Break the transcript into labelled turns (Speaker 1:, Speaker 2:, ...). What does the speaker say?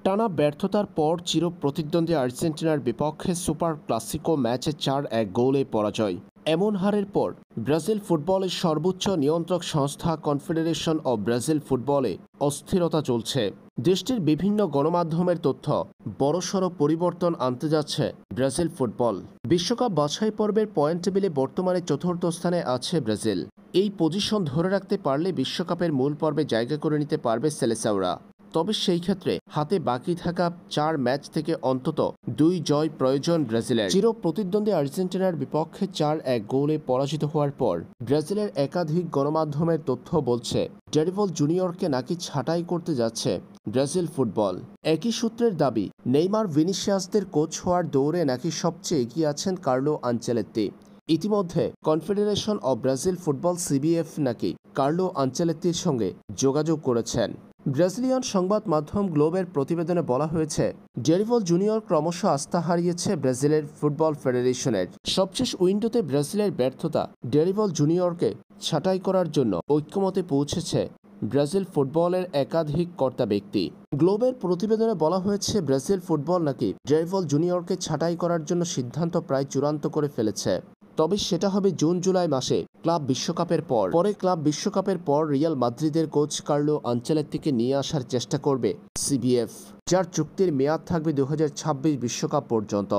Speaker 1: টানা ব্যর্থতার পর চিরপ্রতিদ্বন্দ্বী আর্জেন্টিনার বিপক্ষে সুপার ক্লাসিকো ম্যাচে ৪-১ গোলে পরাজয়। এমন হারের পর ব্রাজিল ফুটবলের সর্বোচ্চ নিয়ন্ত্রক সংস্থা কনফেডারেশন অব ব্রাজিল ফুটবলে অস্থিরতা চলছে। দেশটির বিভিন্ন গণমাধ্যমের তথ্য, বড়সড় পরিবর্তন আনতে যাচ্ছে ব্রাজিল ফুটবল। বিশ্বকাপ বাছাই পর্বের পয়েন্ট টেবিলে বর্তমানে চতুর্থ স্থানে আছে ব্রাজিল। এই পজিশন ধরে রাখতে পারলে বিশ্বকাপের মূল পর্বে জায়গা করে নিতে পারবে সেলেসাওরা। তবে সেই ক্ষেত্রে হাতে বাকি থাকা ৪ ম্যাচ থেকে অন্তত ২ জয় প্রয়োজন ব্রাজিলের। চিরপ্রতিদ্বন্দ্বী আর্জেন্টিনার বিপক্ষে ৪-১ গোলে পরাজিত হওয়ার পর ব্রাজিলের একাধিক গণমাধ্যমের তথ্য বলছে ডেরিভল জুনিয়রকে নাকি ছাঁটাই করতে যাচ্ছে ব্রাজিল ফুটবল। একই সূত্রের দাবি, নেইমার ভিনিসিয়াসদের কোচ হওয়ার দৌড়ে নাকি সবচেয়ে এগিয়ে আছেন কার্লো আনচেলত্তি। ইতিমধ্যে confederation of Brazil football CBF নাকি কার্লো আনচেলত্তির সঙ্গে যোগাযোগ করেছেন। ব্রাজিলিয়ান সংবাদ মাধ্যম গ্লোবের প্রতিবেদনে বলা হয়েছে, ডেরিভল জুনিয়র ক্রমশ আস্থা হারিয়েছে ব্রাজিলের ফুটবল ফেডারেশনের। সবশেষ উইন্ডোতে ব্রাজিলের ব্যর্থতা ডেরিভল জুনিয়রকে ছাঁটাই করার জন্য ঐক্যমতে পৌঁছেছে ব্রাজিল ফুটবলের একাধিক কর্তা ব্যক্তি। গ্লোবের প্রতিবেদনে বলা হয়েছে, ব্রাজিল ফুটবল নাকি ডেরিভল জুনিয়রকে ছাঁটাই করার জন্য সিদ্ধান্ত প্রায় চূড়ান্ত করে ফেলেছে। তবে সেটা হবে জুন-জুলাই মাসে ক্লাব বিশ্বকাপের পর। ক্লাব বিশ্বকাপের পর রিয়াল মাদ্রিদের কোচ কার্লো আনচেলত্তিকে নিয়ে আসার চেষ্টা করবে সিবিএফ, যার চুক্তির মেয়াদ থাকবে ২০২৬ বিশ্বকাপ পর্যন্ত।